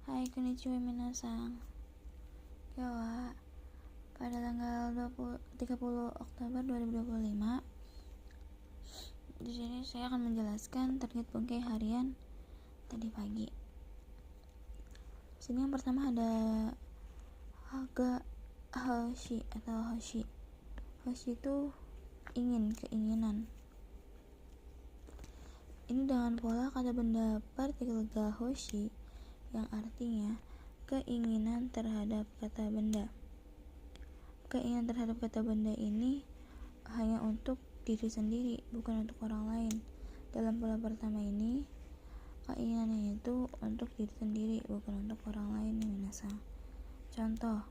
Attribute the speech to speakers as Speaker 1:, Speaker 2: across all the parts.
Speaker 1: Hai, konnichiwa minasan. Kyowa pada tanggal 30 Oktober 2025. Di sini saya akan menjelaskan target bongkai harian tadi pagi. Di sini yang pertama ada Haga Hoshi atau Hoshi. Hoshi itu keinginan. Ini dengan pola kata benda partikel ga hoshi yang artinya keinginan terhadap kata benda. Keinginan terhadap kata benda ini hanya untuk diri sendiri, bukan untuk orang lain. Dalam pola pertama ini, keinginannya itu untuk diri sendiri, bukan untuk orang lain. Contoh,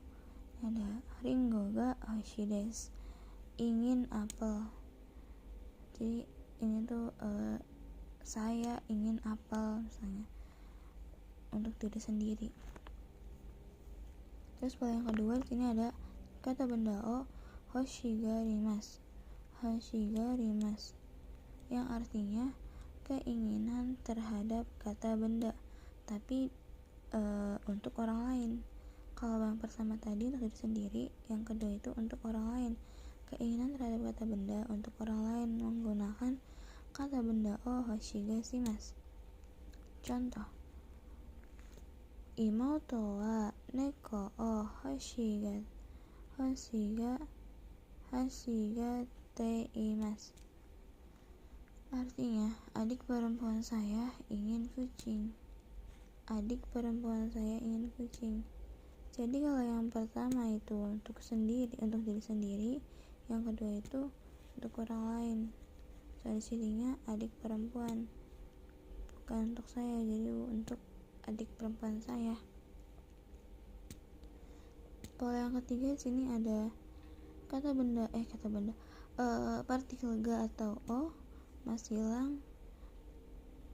Speaker 1: ada Ringo ga hoshi desu, ingin apel. Jadi ini tuh saya ingin apel misalnya, untuk diri sendiri. Terus pola yang kedua di sini ada kata benda o hoshigarimasu. Hoshigarimasu yang artinya keinginan terhadap kata benda, tapi untuk orang lain. Kalau yang pertama tadi untuk diri sendiri, yang kedua itu untuk orang lain. Keinginan terhadap kata benda untuk orang lain menggunakan kata benda o hoshigasimasu. Contoh, Imoto wa neko o hoshigateimasu. Artinya, adik perempuan saya ingin kucing. Adik perempuan saya ingin kucing. Jadi kalau yang pertama itu untuk diri sendiri, yang kedua itu untuk orang lain. Soal cirinya adik perempuan, bukan untuk saya, jadi untuk adik perempuan saya. Pola yang ketiga di sini ada partikel ga atau o mas hilang,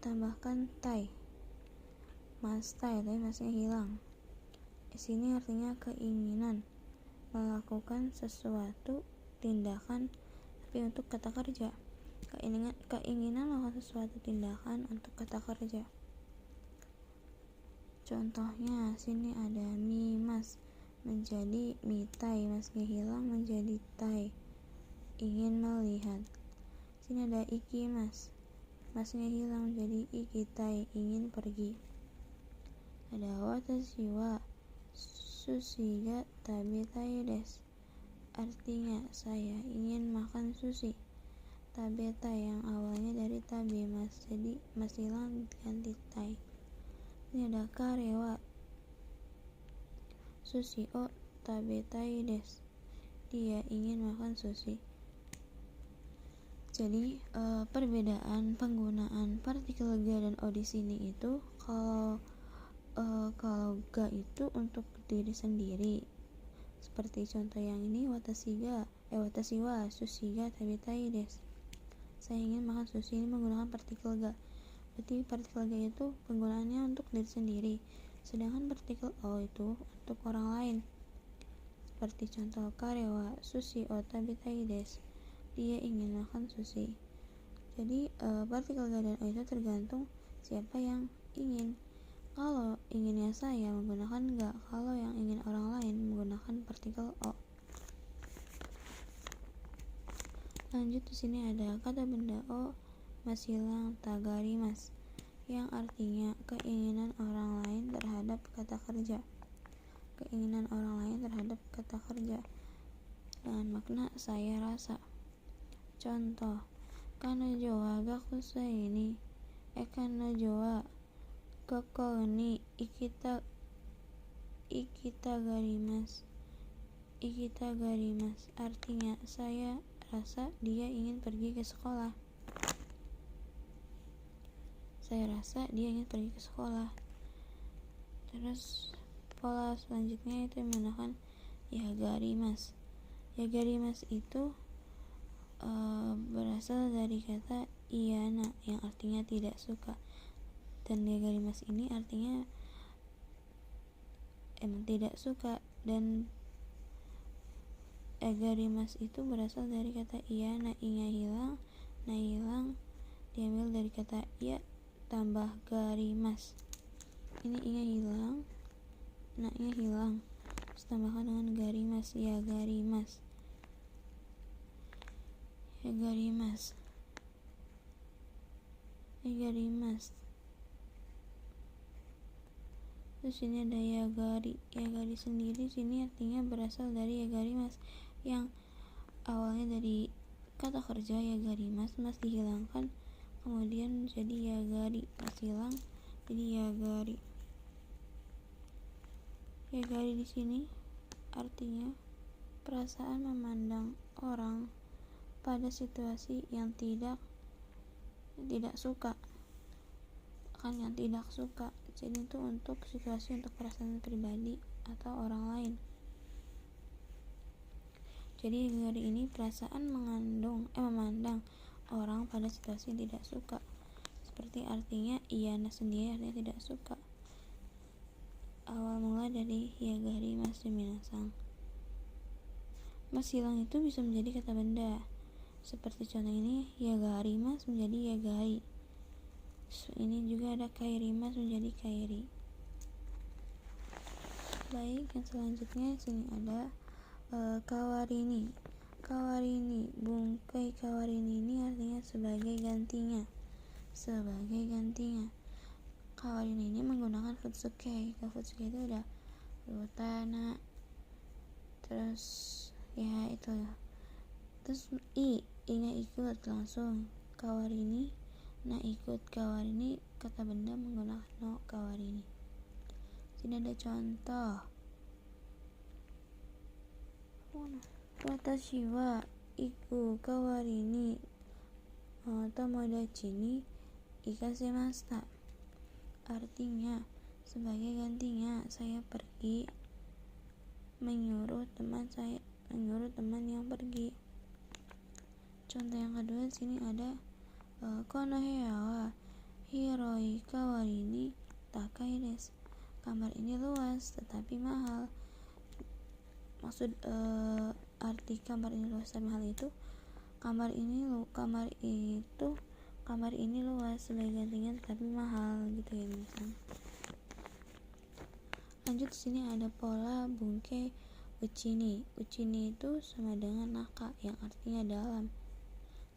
Speaker 1: tambahkan tai. Mas tai, tapi masnya hilang. Di sini artinya keinginan melakukan sesuatu tindakan, tapi untuk kata kerja. Keinginan melakukan sesuatu tindakan untuk kata kerja. Contohnya sini ada mimas menjadi mitai, masnya hilang menjadi tai, ingin melihat. Sini ada ikimas, masnya hilang menjadi ikitai, ingin pergi. Ada watashi wa sushi ga tabetai desu, artinya saya ingin makan sushi. Tabetai yang awalnya dari tabe mas, jadi mas hilang ganti tai. Ini ada kare wa sushi o tabetai desu, dia ingin makan sushi. Jadi perbedaan penggunaan partikel ga dan o di sini itu, kalau ga itu untuk diri sendiri, seperti contoh yang ini watashi wa sushi ga tabetai desu, saya ingin makan sushi. Ini menggunakan partikel ga, berarti partikel ga itu penggunaannya untuk diri sendiri, sedangkan partikel o itu untuk orang lain. Seperti contoh kare wa sushi o tabetai desu, dia ingin makan sushi. Jadi partikel ga dan o itu tergantung siapa yang ingin. Kalau inginnya saya menggunakan ga, kalau yang ingin orang lain menggunakan partikel o. Lanjut, di sini ada kata benda o mas hilang tagarimasu yang artinya keinginan orang lain terhadap kata kerja. Keinginan orang lain terhadap kata kerja dengan makna saya rasa. Contoh, kanojo wa gakusei ni kanojo wa koko ni ikitagarimasu, artinya saya rasa dia ingin pergi ke sekolah. Terus pola selanjutnya itu menggunakan yagarimasu. Yagarimasu itu berasal dari kata iyana yang artinya tidak suka, dan yagarimasu ini artinya emang tidak suka, dan yagarimasu itu berasal dari kata iyana, inya hilang, na hilang, diambil dari kata ya tambah garimas. Ini nya hilang, na-nya hilang, terus tambahkan dengan garimas, ya garimas, ya garimas, ya garimas. Terus ini ada yagari. Yagari sendiri sini artinya berasal dari yagarimas, yang awalnya dari kata kerja yagarimas, mas dihilangkan, kemudian jadi yagari, mas hilang jadi yagari. Yagari di sini artinya perasaan memandang orang pada situasi yang tidak suka, kan yang tidak suka. Jadi itu untuk situasi, untuk perasaan pribadi atau orang lain. Jadi yagari ini perasaan memandang orang pada situasi yang tidak suka. Seperti artinya iyana sendiri artinya tidak suka. Awal mula dari yagari mas minasang. Mas hilang itu bisa menjadi kata benda. Seperti contoh ini, yagari mas menjadi yagari. Ini juga ada kairi mas menjadi kairi. Baik, yang selanjutnya sini ada kawarini. Kawarini, bungkai kawarini ini artinya sebagai gantinya. Sebagai gantinya. Kawarini ini menggunakan futsuke. Kalau futsuke itu udah utana, terus ya itu ya. Terus i-nya ikut langsung kawarini. Nah, ikut kawarini, kata benda menggunakan no kawarini. Sini ada contoh. Watashi wa iku kawarini tomodachi ni ikasemashita. Artinya, sebagai gantinya saya pergi menyuruh teman yang pergi. Contoh yang kedua sini ada kono heya wa hiroi kawarini takai desu. Kamar ini luas tetapi mahal. Maksud arti kamar ini luas dan mahal itu kamar ini luas sebagai gantinya tetapi mahal gitu ya misalnya. Lanjut sini ada pola bungkai uchini. Uchini itu sama dengan naka yang artinya dalam.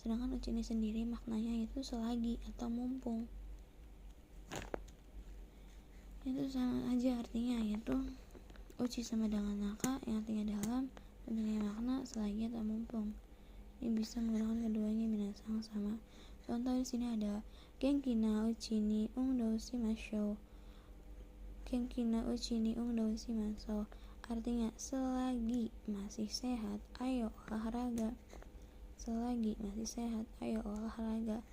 Speaker 1: Sedangkan uchini sendiri maknanya itu selagi atau mumpung. Itu sama aja artinya, yaitu uchi sama dengan naka yang artinya dalam, mempunyai makna selagi atau mumpung. Ini bisa menggunakan keduanya minasang sama. Contoh di sini ada genki na uchi ni undou shimashou. Genki na uchi ni undou shimashou. Artinya selagi masih sehat, ayo olahraga. Selagi masih sehat, ayo olahraga.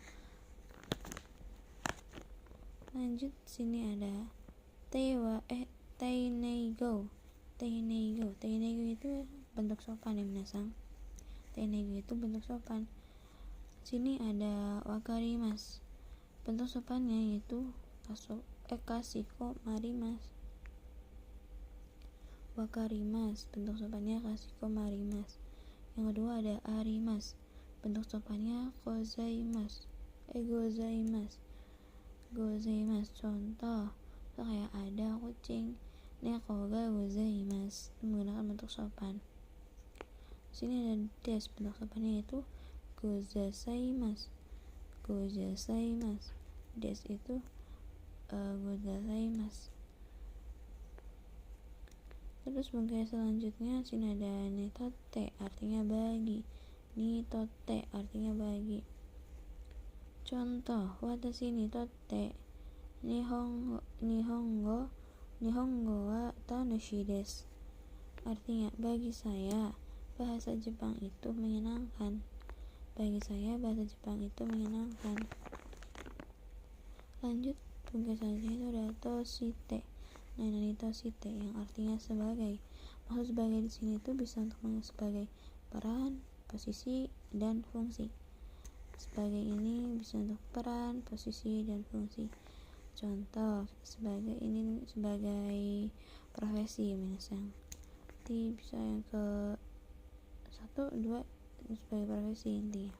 Speaker 1: Lanjut sini ada teineigo. Teineigo itu bentuk sopan ya minasang. Teineigo itu bentuk sopan. Sini ada wakarimas. Bentuk sopannya yaitu kasiko marimas. Wakarimas, bentuk sopannya kasiko marimas. Yang kedua ada arimas. Bentuk sopannya gozaimasu. Contoh kayak ada kucing, neko ga gozaimasu, menggunakan bentuk sopan. Sini ada des, bentuk sopannya yaitu gozasaimasu. Des itu gozasaimasu. Terus bungkai selanjutnya sini ada nitote, artinya bagi. Nitote artinya bagi. Contoh, watashi nitote nihongo wa tanushii desu. Artinya, bagi saya bahasa Jepang itu menyenangkan. Lanjut, bungkai selanjutnya itu ada toshite. Nah, ini toshite yang artinya sebagai. Maksud sebagai di sini itu bisa untuk sebagai peran, posisi, dan fungsi. Sebagai ini bisa untuk peran, posisi, dan fungsi. Contoh, sebagai ini sebagai profesi misalnya. Nanti bisa yang ke 1, 2 sebagai profesi intinya.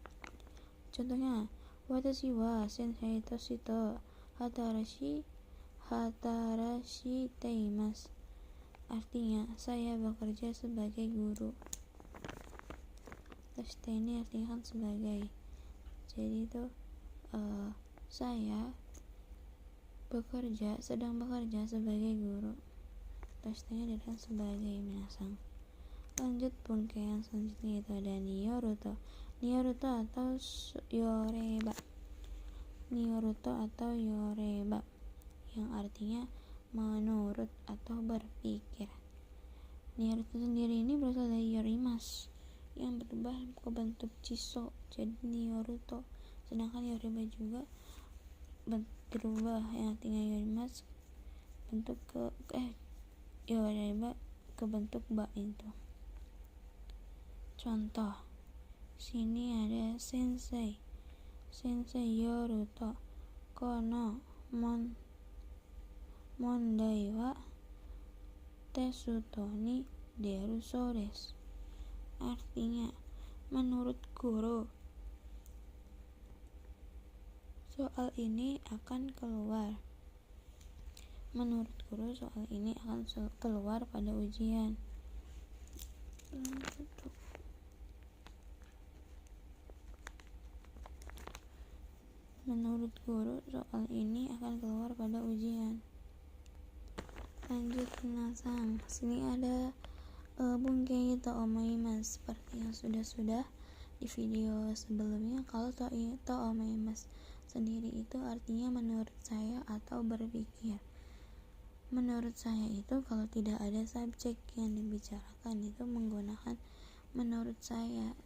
Speaker 1: Contohnya, watashi wa sensei toshi to Hatarashi teimas, artinya saya bekerja sebagai guru. Tashite ini artinya kan sebagai, jadi itu saya sedang bekerja sebagai guru. Tashite-nya datang sebagai minasang. Lanjut bungkayan selanjutnya itu ada Nyoruto. Nyoruto atau yoreba. Nyoruto atau yoreba yang artinya menurut atau berpikir. Nyoruto sendiri ini berasal dari yorimas yang berubah ke bentuk chiso, jadi Nyoruto. Sedangkan yoreba juga berubah yang artinya yorimas bentuk yoreba ke bentuk ba itu. Contoh, sini ada sensei Yoruto kono mondai wa tesuto ni deru so desu. Artinya, menurut guru, soal ini akan keluar. Menurut guru, soal ini akan keluar pada ujian. Menurut guru, soal ini akan keluar pada ujian. Lanjut minasang. Sini ada bungkei to omaimasu seperti yang sudah di video sebelumnya. Kalau to omaimasu sendiri itu artinya menurut saya atau berpikir. Menurut saya itu kalau tidak ada subjek yang dibicarakan itu menggunakan menurut saya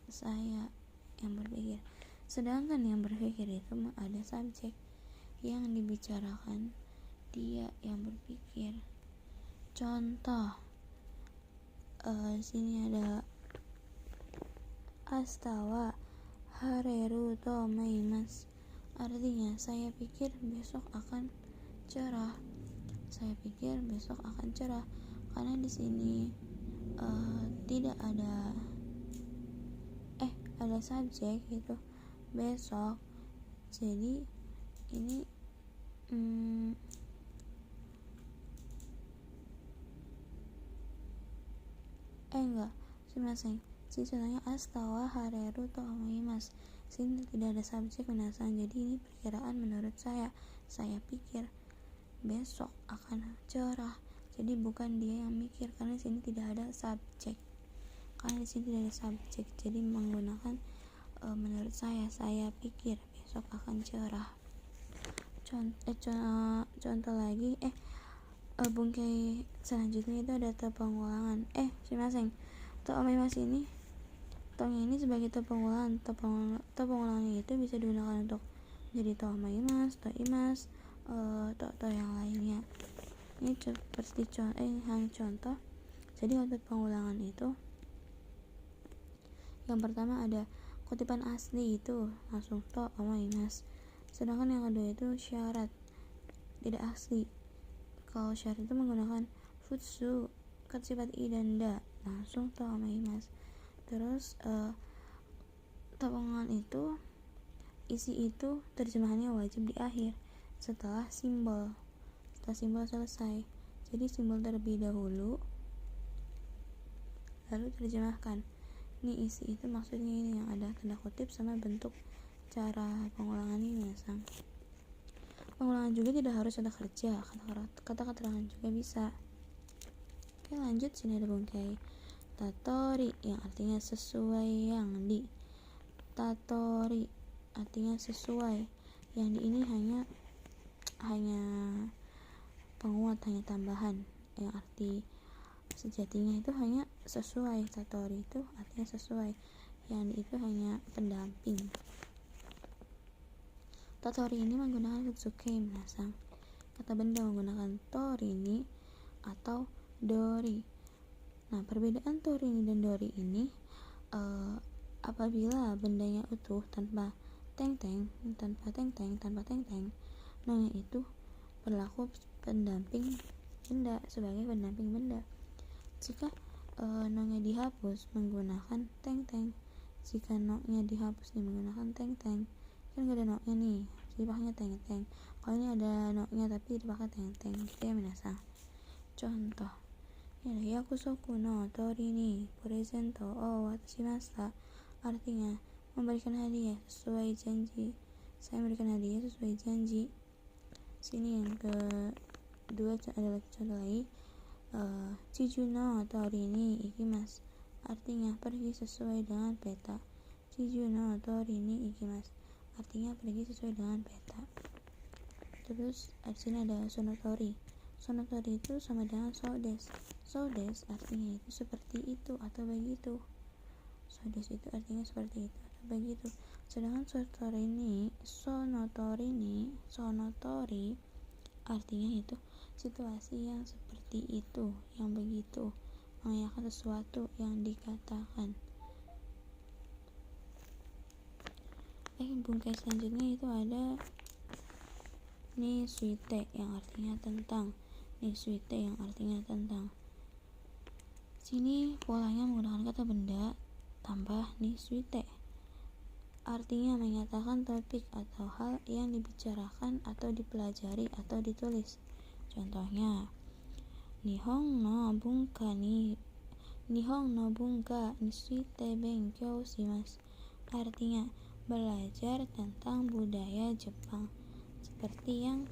Speaker 1: yang berpikir. Sedangkan yang berpikir itu ada subjek yang dibicarakan, dia yang berpikir. Contoh, sini ada astawa hareru to maimasu, artinya saya pikir besok akan cerah. Saya pikir besok akan cerah karena di sini tidak ada subjek gitu besok, jadi ini contohnya astawa hareru to omaimasu. Sini tidak ada subjek minasang, jadi ini perkiraan menurut saya pikir besok akan cerah, jadi bukan dia yang mikir karena di sini tidak ada subjek. Jadi menggunakan menurut saya pikir besok akan cerah. Contoh lagi bungkei selanjutnya itu ada to pengulangan. To omaimasu ini tongnya ini sebagai to pengulangan. To pengulangannya itu bisa digunakan untuk jadi to omaimasu, to imas, to yang lainnya. Ini seperti contoh. Jadi untuk pengulangan itu yang pertama ada kutipan asli itu langsung to omaimasu. Sedangkan yang kedua itu syarat tidak asli. Kalau syarat itu menggunakan futsu, sifat i dan da, langsung to omaimasu. Terus to pengulangan itu isi itu terjemahannya wajib di akhir setelah simbol selesai. Jadi simbol terlebih dahulu lalu terjemahkan. Ini isi itu maksudnya ini yang ada tanda kutip sama bentuk cara pengulangan ini minasang. Pengulangan juga tidak harus ada kerja, kata keterangan juga bisa. Oke, lanjut. Sini ada bungkei tatori yang artinya sesuai yang di. Tatori artinya sesuai, yang di ini hanya penguat, hanya tambahan, yang arti sejatinya itu hanya sesuai. Tatori itu artinya sesuai, yang di itu hanya pendamping. Tatori ini menggunakan futsuke minasang. Kata benda menggunakan torini atau dori. Nah, perbedaan torini dan dori ini apabila bendanya utuh tanpa teng-teng, namanya itu berlaku pendamping benda sebagai pendamping benda. Jika no-nya dihapus menggunakan teng-teng, jika no-nya dihapus menggunakan teng-teng, kan gak ada no-nya nih, dipakainya teng-teng. Kalau ini ada no-nya tapi dipakai teng-teng gitu ya minasang. Contoh ini yakusoku no tori ni presento o watashimashita, artinya memberikan hadiah sesuai janji. Saya memberikan hadiah sesuai janji. Sini yang kedua adalah contoh lagi, Chiju no tori ni ikimasu, artinya pergi sesuai dengan peta. Chiju no tori ni ikimasu, artinya pergi sesuai dengan peta. Terus di sini ada sonotori. Sonotori itu sama dengan sodes. Sodes artinya itu seperti itu atau begitu. Sodes itu artinya seperti itu atau begitu. Sedangkan sonotori artinya itu situasi yang seperti itu, yang begitu, menanyakan sesuatu yang dikatakan. Bungkai selanjutnya itu ada ni suite yang artinya tentang. Ni suite yang artinya tentang. Sini polanya menggunakan kata benda tambah ni suite. Artinya menyatakan topik atau hal yang dibicarakan atau dipelajari atau ditulis. Contohnya, Nihon no bunka ni suite benkyou shimasu. Artinya belajar tentang budaya Jepang. Seperti yang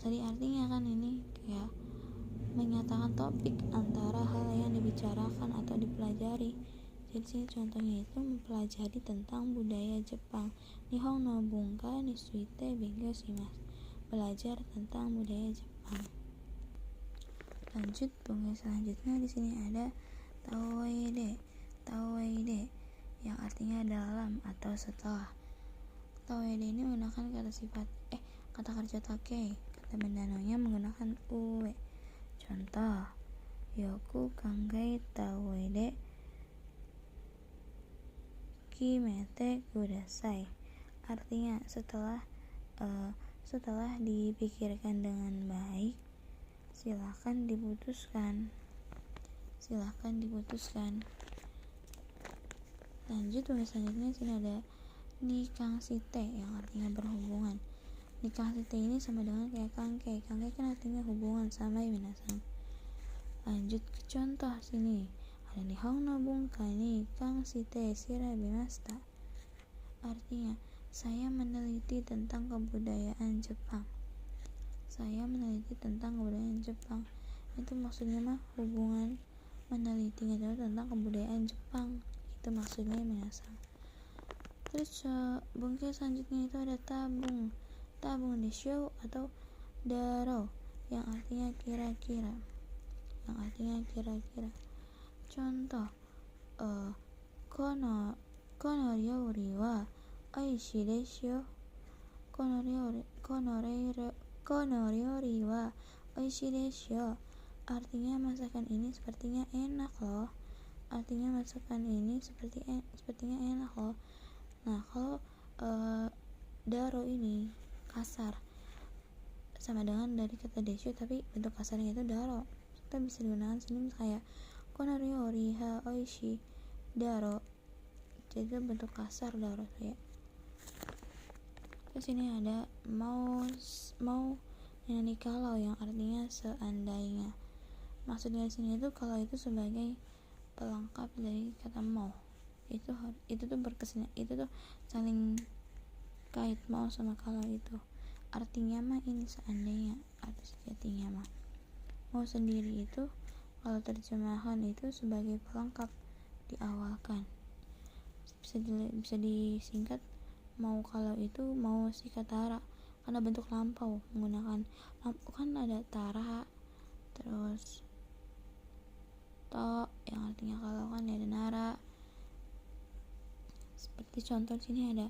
Speaker 1: tadi artinya kan ini kayak menyatakan topik antara hal yang dibicarakan atau dipelajari. Jadi sini contohnya itu mempelajari tentang budaya Jepang. Nihon no bunka ni suite benkyou shimasu. Belajar tentang budaya Jepang. Lanjut bungkai selanjutnya di sini ada taoide. Taoide yang artinya dalam atau setelah. Taoide ini menggunakan kata kerja take. Kata benda no-nya menggunakan uwe. Contoh, yoku kangai taoide kimete kudasai. Artinya setelah dipikirkan dengan baik, silakan diputuskan. Lanjut bungkai selanjutnya sini ada nikangsite yang artinya berhubungan. Nikangsite ini sama dengan kayak kangkei. Kangkei kan artinya hubungan sama ya minasang. Lanjut ke contoh sini. Ada Nihon no bunka ni kangsite shirabimashita. Artinya saya meneliti tentang kebudayaan Jepang. Itu maksudnya mah hubungan menelitinya tentang kebudayaan Jepang. Itu maksudnya minasang. Terus bungkai selanjutnya itu ada tabung. Tabung desho atau daro yang artinya kira-kira. Contoh, kono ryori wa oishii desho. Kono ryori wa oishii desho. Artinya masakan ini sepertinya enak loh. Sepertinya enak loh. Nah, kalau daro ini kasar sama dengan dari kata desho tapi bentuk kasarnya itu daro. Kita bisa digunakan sini kayak kono ryori ha oishii daro. Jadi itu bentuk kasar daro ya. Terus ini ada mau ini kalau yang artinya seandainya. Maksudnya sini itu kalau itu sebagai pelengkap dari kata mau. Itu tuh berkesan, itu tuh saling kait mau sama kalau itu. Artinya mah ini seandainya, arti sejatinya mah. Mau sendiri itu kalau terjemahan itu sebagai pelengkap diawalkan. Bisa disingkat mau kalau itu mau si katara karena bentuk lampau, menggunakan lampu kan ada tara, terus to yang artinya kalau kan ada nara. Seperti contoh sini ada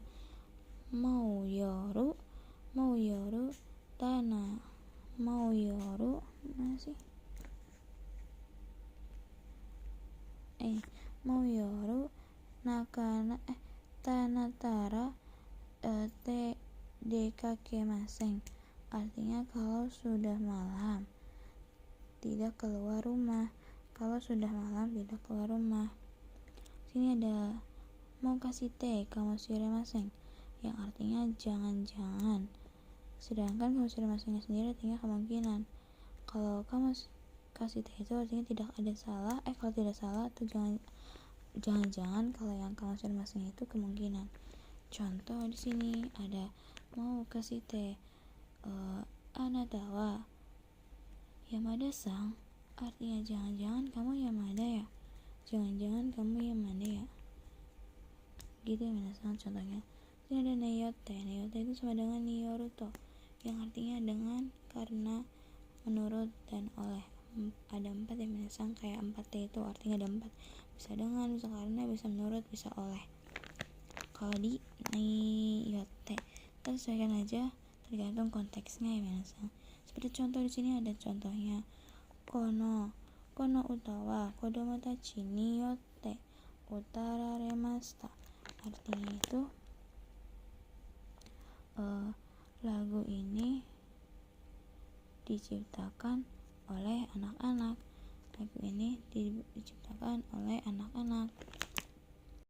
Speaker 1: mau yoru tana, mau yoru mana sih mau yoru nakana tanatara te dekakemasen. Artinya kalau sudah malam tidak keluar rumah. Sini ada mau kasih teh kamu shiremasen yang artinya jangan-jangan. Sedangkan kamus masingnya sendiri artinya kemungkinan. Kalau kamus kasih teh itu artinya tidak ada salah, kalau tidak salah atau jangan-jangan. Kalau yang kamus masingnya itu kemungkinan. Contoh di sini ada mau kasih teh anatawa Yamada sang, artinya jangan-jangan kamu Yamada ya, jangan-jangan kamu Yamada ya, gitu ya minasan. Contohnya ini ada neyote itu sama dengan niyoruto, yang artinya dengan, karena, menurut, dan oleh. Ada 4 ya minasan, kayak 4T itu artinya ada 4, bisa dengan, bisa karena, bisa menurut, bisa oleh. Kalau di niyote kita sesuaikan aja tergantung konteksnya ya minasan. Seperti contoh di sini ada contohnya kono utawa kodomo tachi ni yotte utararemashita, artinya itu lagu ini diciptakan oleh anak-anak. Lagu ini diciptakan oleh anak-anak.